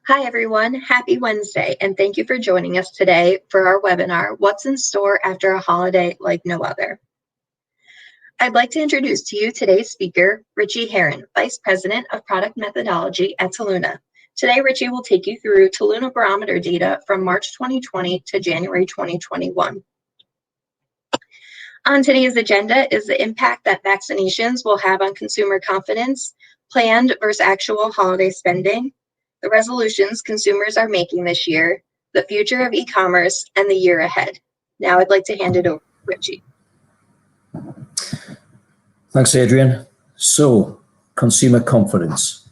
Hi, everyone. Happy Wednesday, and thank you for joining us today for our webinar, What's in Store After a Holiday Like No Other. I'd like to introduce to you today's speaker, Richie Herron, Vice President of Product Methodology at Toluna. Today, Richie will take you through Toluna barometer data from March 2020 to January 2021. On today's agenda is the impact that vaccinations will have on consumer confidence, planned versus actual holiday spending, the resolutions consumers are making this year, the future of e-commerce, and the year ahead. Now I'd like to hand it over to Richie. Thanks, Adrian. So, consumer confidence.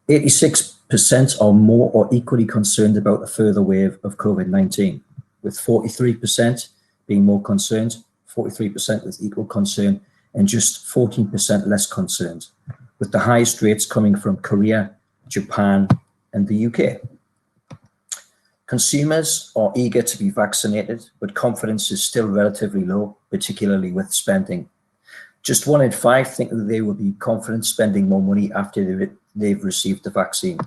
86% or more are equally concerned about a further wave of COVID-19, with 43% being more concerned, 43% with equal concern, and just 14% less concerned, with the highest rates coming from Korea, Japan, and the UK. Consumers are eager to be vaccinated, but confidence is still relatively low, particularly with spending. Just 1 in 5 think that they will be confident spending more money after they've received the vaccine.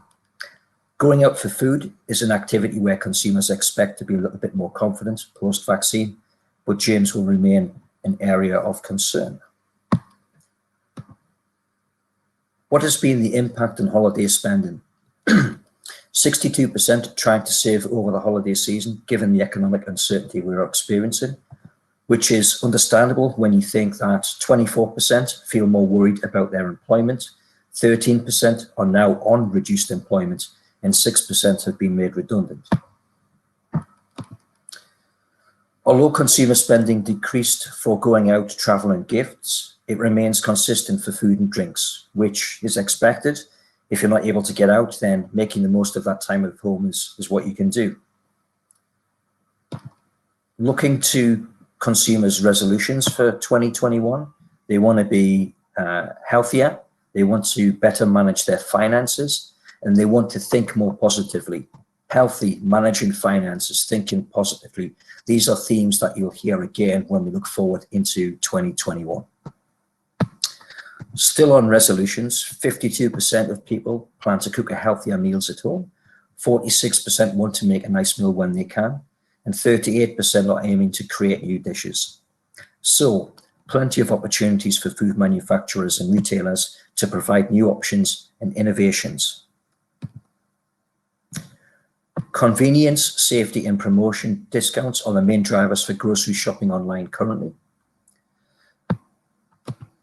Going out for food is an activity where consumers expect to be a little bit more confident post-vaccine, but gyms will remain an area of concern. What has been the impact on holiday spending? 62% trying to save over the holiday season, given the economic uncertainty we're experiencing, which is understandable when you think that 24% feel more worried about their employment, 13% are now on reduced employment, and 6% have been made redundant. Although consumer spending decreased for going out, travel, and gifts, it remains consistent for food and drinks, which is expected. If you're not able to get out, then making the most of that time at home is what you can do. Looking to consumers' resolutions for 2021, they want to be healthier, they want to better manage their finances, and they want to think more positively. Healthy, managing finances, thinking positively. These are themes that you'll hear again when we look forward into 2021. Still on resolutions, 52% of people plan to cook healthier meals at home, 46% want to make a nice meal when they can, and 38% are aiming to create new dishes. So, plenty of opportunities for food manufacturers and retailers to provide new options and innovations. Convenience, safety, and promotion discounts are the main drivers for grocery shopping online currently.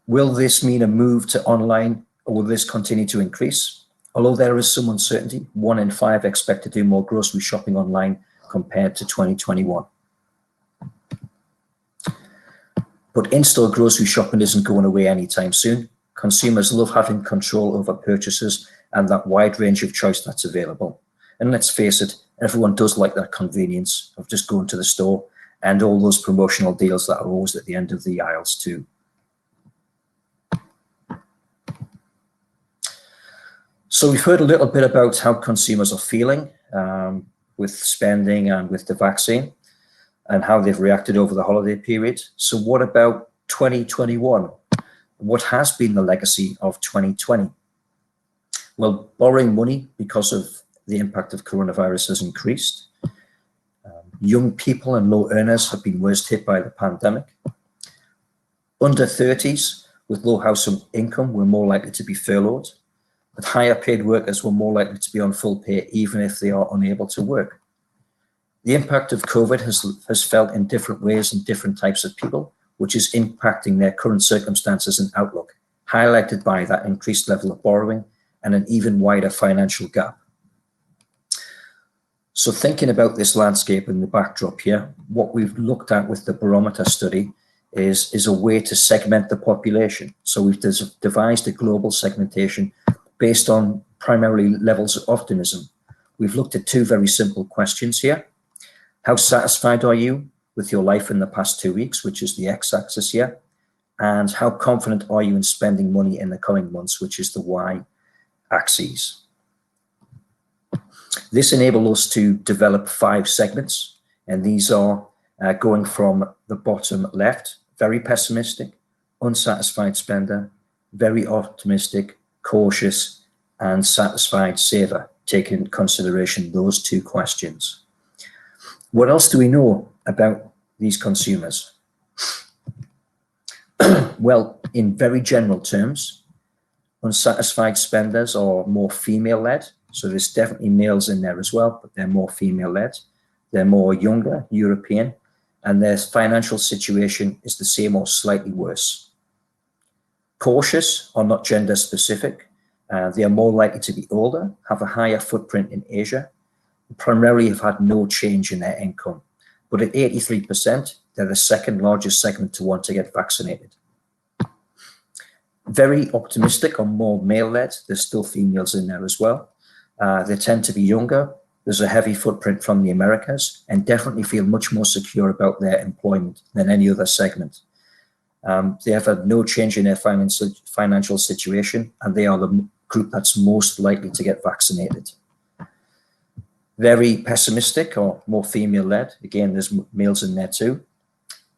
Will this mean a move to online, or will this continue to increase? Although there is some uncertainty, 1 in 5 expect to do more grocery shopping online compared to 2021. But in-store grocery shopping isn't going away anytime soon. Consumers love having control over purchases and that wide range of choice that's available. And let's face it, everyone does like that convenience of just going to the store and all those promotional deals that are always at the end of the aisles too. So we've heard a little bit about how consumers are feeling with spending and with the vaccine and how they've reacted over the holiday period. So what about 2021? What has been the legacy of 2020? Well, borrowing money because of the impact of coronavirus has increased. Young people and low earners have been worst hit by the pandemic. Under 30s with low household income were more likely to be furloughed. But higher paid workers were more likely to be on full pay even if they are unable to work. The impact of COVID has felt in different ways in different types of people, which is impacting their current circumstances and outlook, highlighted by that increased level of borrowing and an even wider financial gap. So thinking about this landscape and the backdrop here, what we've looked at with the barometer study is a way to segment the population. So we've devised a global segmentation based on primarily levels of optimism. We've looked at 2 very simple questions here. How satisfied are you with your life in the past 2 weeks, which is the x-axis here? And how confident are you in spending money in the coming months, which is the y-axis? This enabled us to develop 5 segments, and these are going from the bottom left, very pessimistic, unsatisfied spender, very optimistic, cautious, and satisfied saver, take into consideration those two questions. What else do we know about these consumers? Well, in very general terms, unsatisfied spenders are more female-led. So there's definitely males in there as well, but they're more female-led. They're more younger, European, and their financial situation is the same or slightly worse. Cautious are not gender specific. They are more likely to be older, have a higher footprint in Asia, primarily have had no change in their income. But at 83%, they're the second largest segment to want to get vaccinated. Very optimistic or more male-led. There's still females in there as well. They tend to be younger. There's a heavy footprint from the Americas and definitely feel much more secure about their employment than any other segment. They have had no change in their financial situation, and they are the group that's most likely to get vaccinated. Very pessimistic or more female-led. Again, there's males in there too.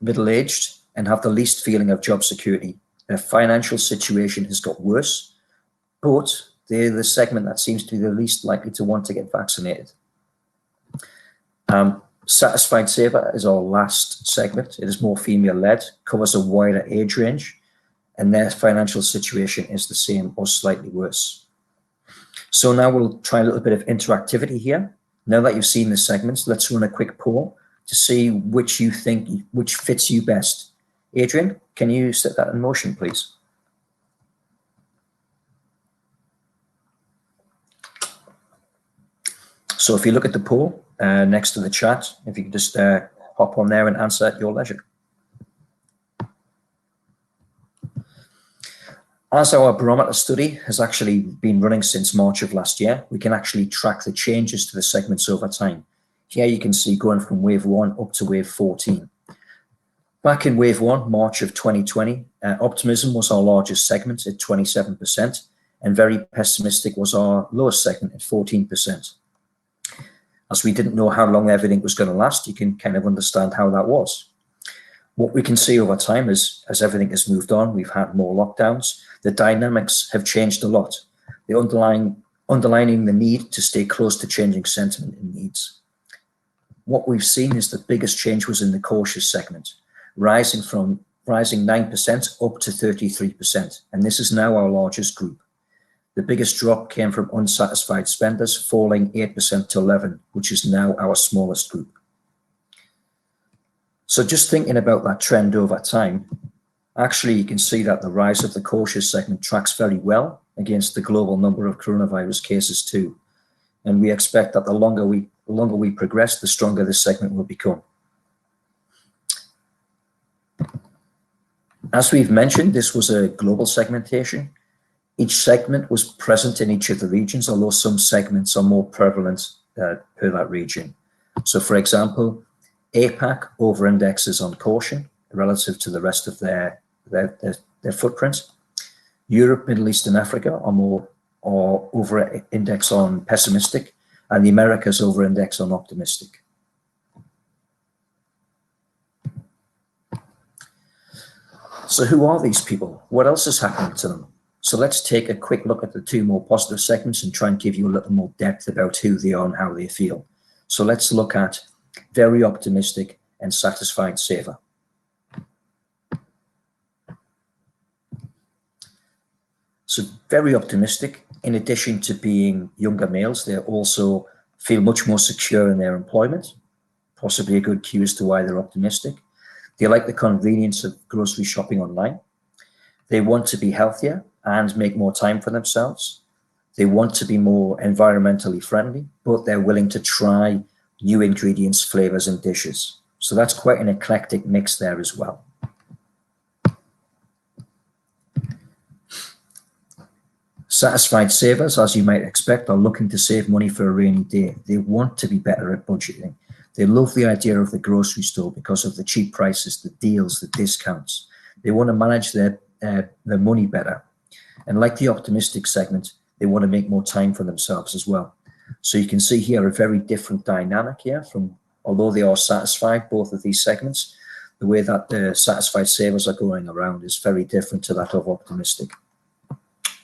Middle-aged and have the least feeling of job security. Their financial situation has got worse, but they're the segment that seems to be the least likely to want to get vaccinated. Satisfied saver is our last segment. It is more female-led, covers a wider age range, and their financial situation is the same or slightly worse. So now we'll try a little bit of interactivity here. Now that you've seen the segments, let's run a quick poll to see which fits you best. Adrian, can you set that in motion, please? So if you look at the poll next to the chat, if you could just hop on there and answer at your leisure. As our barometer study has actually been running since March of last year, we can actually track the changes to the segments over time. Here you can see going from wave 1 up to wave 14. Back in wave 1, March of 2020, optimism was our largest segment at 27%, and very pessimistic was our lowest segment at 14%. As we didn't know how long everything was going to last, you can kind of understand how that was. What we can see over time is, as everything has moved on, we've had more lockdowns. The dynamics have changed a lot. The underlining the need to stay close to changing sentiment and needs. What we've seen is the biggest change was in the cautious segment, rising 9% up to 33%, and this is now our largest group. The biggest drop came from unsatisfied spenders, falling 8% to 11%, which is now our smallest group. So just thinking about that trend over time, actually you can see that the rise of the cautious segment tracks very well against the global number of coronavirus cases too. And we expect that the longer we progress, the stronger this segment will become. As we've mentioned, this was a global segmentation. Each segment was present in each of the regions, although some segments are more prevalent per that region. So for example, APAC over-indexes on caution relative to the rest of their footprint. Europe, Middle East and Africa are over-index on pessimistic, and the Americas over-index on optimistic. So who are these people? What else is happening to them? So let's take a quick look at the two more positive segments and try and give you a little more depth about who they are and how they feel. So let's look at very optimistic and satisfied saver. So very optimistic, in addition to being younger males, they also feel much more secure in their employment, possibly a good cue as to why they're optimistic. They like the convenience of grocery shopping online. They want to be healthier and make more time for themselves. They want to be more environmentally friendly, but they're willing to try new ingredients, flavors, and dishes. So that's quite an eclectic mix there as well. Satisfied savers, as you might expect, are looking to save money for a rainy day. They want to be better at budgeting. They love the idea of the grocery store because of the cheap prices, the deals, the discounts. They want to manage their money better. And like the optimistic segment, they want to make more time for themselves as well. So you can see here a very different dynamic here from, although they are satisfied, both of these segments, the way that the satisfied savers are going around is very different to that of optimistic.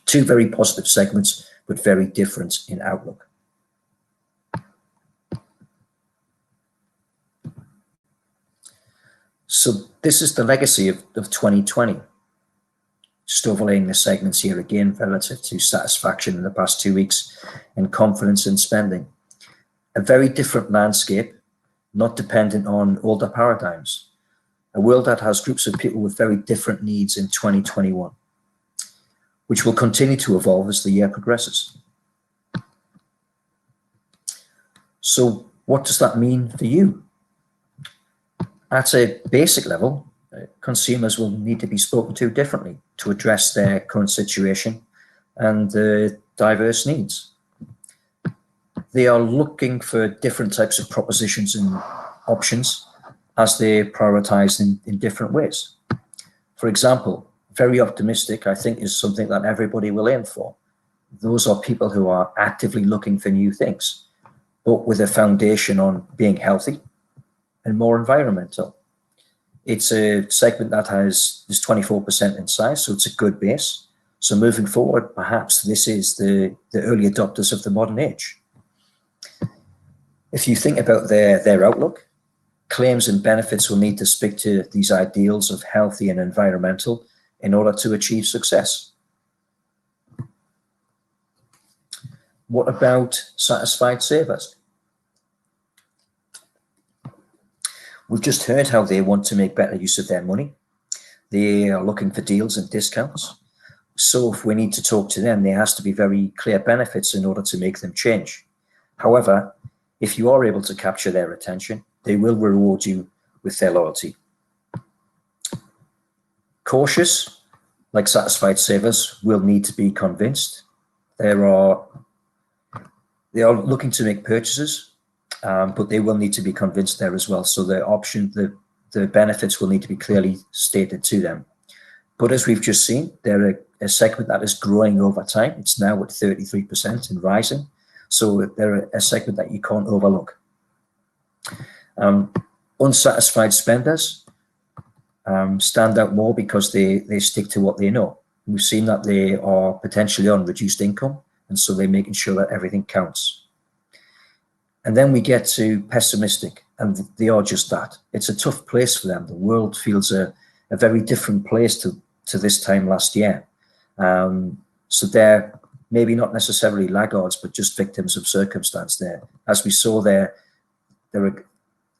Two very positive segments, but very different in outlook. So this is the legacy of 2020. Just overlaying the segments here again relative to satisfaction in the past 2 weeks and confidence in spending. A very different landscape, not dependent on older paradigms. A world that has groups of people with very different needs in 2021, which will continue to evolve as the year progresses. So what does that mean for you? At a basic level, consumers will need to be spoken to differently to address their current situation and diverse needs. They are looking for different types of propositions and options as they prioritize in different ways. For example, very optimistic, I think, is something that everybody will aim for. Those are people who are actively looking for new things, but with a foundation on being healthy and more environmental. It's a segment that is 24% in size, so it's a good base. So moving forward, perhaps this is the early adopters of the modern age. If you think about their outlook, claims and benefits will need to speak to these ideals of healthy and environmental in order to achieve success. What about satisfied savers? We've just heard how they want to make better use of their money. They are looking for deals and discounts. So if we need to talk to them, there has to be very clear benefits in order to make them change. However, if you are able to capture their attention, they will reward you with their loyalty. Cautious, like satisfied savers, will need to be convinced. They are looking to make purchases, but they will need to be convinced there as well. So the benefits will need to be clearly stated to them. But as we've just seen, they're a segment that is growing over time. It's now at 33% and rising. So they're a segment that you can't overlook. Unsatisfied spenders stand out more because they stick to what they know. We've seen that they are potentially on reduced income, and so they're making sure that everything counts. And then we get to pessimistic, and they are just that. It's a tough place for them. The world feels a very different place to this time last year. So they're maybe not necessarily laggards, but just victims of circumstance there. As we saw there are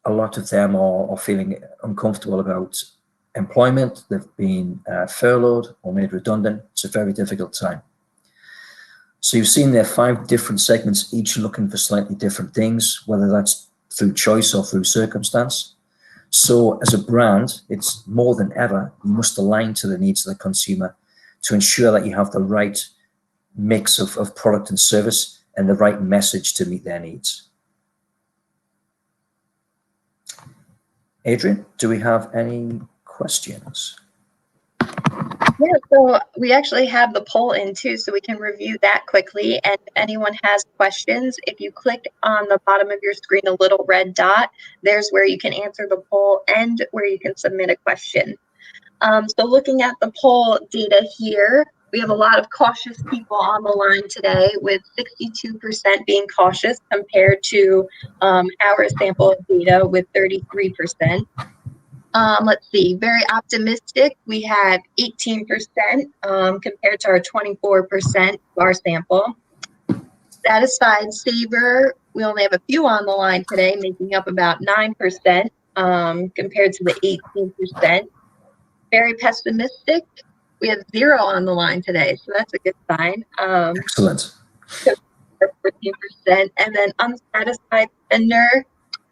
a lot of them are feeling uncomfortable about employment. They've been furloughed or made redundant. It's a very difficult time. So you've seen there 5 different segments, each looking for slightly different things, whether that's through choice or through circumstance. So as a brand, it's more than ever, you must align to the needs of the consumer to ensure that you have the right mix of product and service and the right message to meet their needs. Adrian, do we have any questions? Yeah, so we actually have the poll in too, so we can review that quickly. And if anyone has questions, if you click on the bottom of your screen, a little red dot, there's where you can answer the poll and where you can submit a question. So looking at the poll data here, we have a lot of cautious people on the line today, with 62% being cautious compared to our sample of data with 33%. Let's see, very optimistic, we had 18% compared to our 24% of our sample. Satisfied saver, we only have a few on the line today, making up about 9% compared to the 18%. Very pessimistic, we have 0 on the line today, so that's a good sign. Excellent. 14%. And then unsatisfied spender,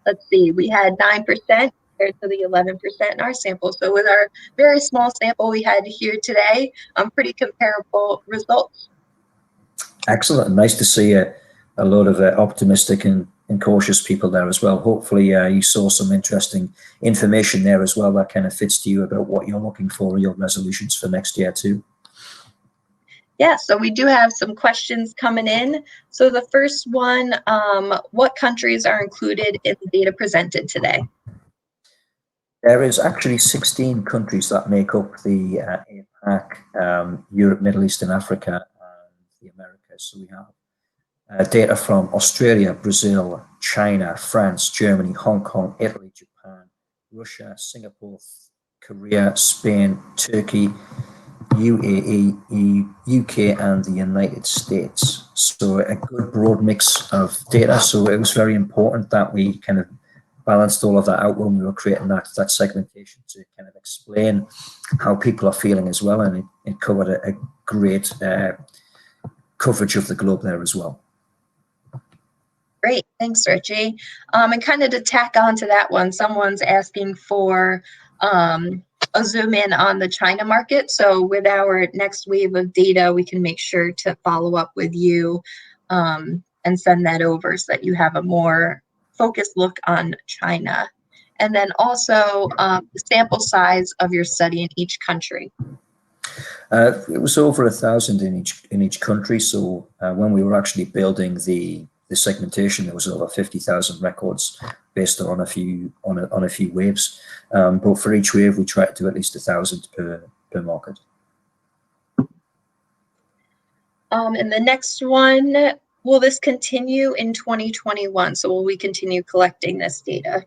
let's see, we had 9% compared to the 11% in our sample. So with our very small sample we had here today, pretty comparable results. Excellent. Nice to see a lot of optimistic and cautious people there as well. Hopefully you saw some interesting information there as well that kind of fits to you about what you're looking for, your resolutions for next year too. Yeah, so we do have some questions coming in. So the first one, what countries are included in the data presented today? There is actually 16 countries that make up the APAC, Europe, Middle East and Africa, and the Americas. So we have data from Australia, Brazil, China, France, Germany, Hong Kong, Italy, Japan, Russia, Singapore, Korea, Spain, Turkey, UAE, UK, and the United States. So a good broad mix of data. So it was very important that we kind of balanced all of that out when we were creating that segmentation to kind of explain how people are feeling as well. And it covered a great coverage of the globe there as well. Great, thanks, Richie. And kind of to tack on to that one, someone's asking for a zoom in on the China market. So with our next wave of data, we can make sure to follow up with you and send that over so that you have a more focused look on China. And then also the sample size of your study in each country. It was over 1,000 in each country. So when we were actually building the segmentation, there was over 50,000 records based on a few waves. But for each wave, we try to do at least 1,000 per market. And the next one, will this continue in 2021? So will we continue collecting this data?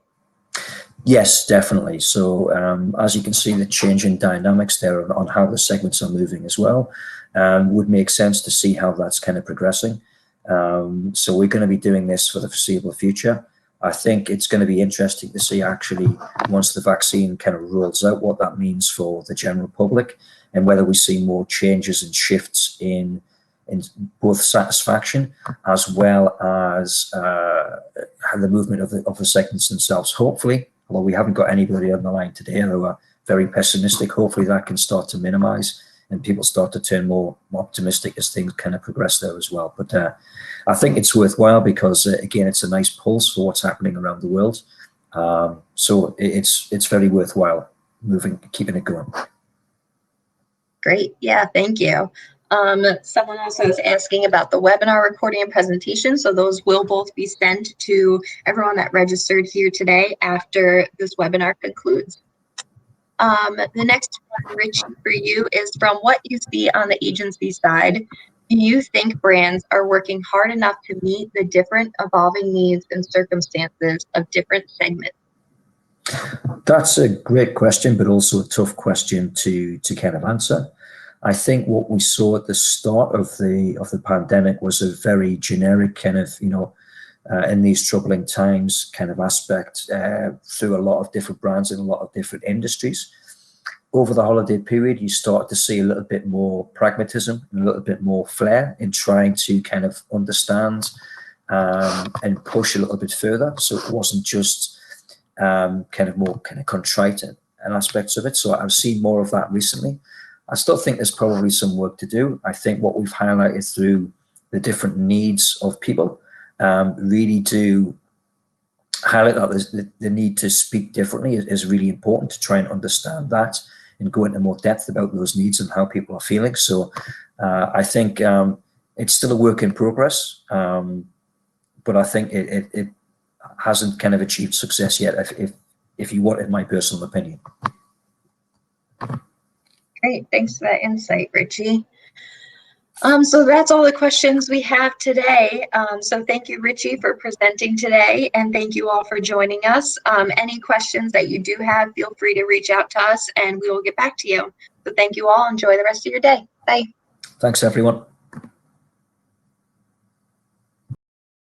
Yes, definitely. So as you can see, the change in dynamics there on how the segments are moving as well would make sense to see how that's kind of progressing. So we're going to be doing this for the foreseeable future. I think it's going to be interesting to see actually once the vaccine kind of rolls out what that means for the general public and whether we see more changes and shifts in both satisfaction as well as the movement of the segments themselves. Hopefully, although we haven't got anybody on the line today who are very pessimistic, hopefully that can start to minimize and people start to turn more optimistic as things kind of progress there as well. But I think it's worthwhile because, again, it's a nice pulse for what's happening around the world. So it's very worthwhile keeping it going. Great. Yeah, thank you. Someone also is asking about the webinar recording and presentation. So those will both be sent to everyone that registered here today after this webinar concludes. The next one, Richie, for you is from what you see on the agency side. Do you think brands are working hard enough to meet the different evolving needs and circumstances of different segments? That's a great question, but also a tough question to kind of answer. I think what we saw at the start of the pandemic was a very generic kind of, in these troubling times kind of aspect through a lot of different brands in a lot of different industries. Over the holiday period, you start to see a little bit more pragmatism and a little bit more flair in trying to kind of understand and push a little bit further. So it wasn't just kind of more kind of contrite and aspects of it. So I've seen more of that recently. I still think there's probably some work to do. I think what we've highlighted through the different needs of people really do highlight that the need to speak differently is really important to try and understand that and go into more depth about those needs and how people are feeling. So I think it's still a work in progress, but I think it hasn't kind of achieved success yet, if you wanted my personal opinion. Great, thanks for that insight, Richie. So that's all the questions we have today. So thank you, Richie, for presenting today, and thank you all for joining us. Any questions that you do have, feel free to reach out to us and we will get back to you. So thank you all. Enjoy the rest of your day. Bye. Thanks, everyone.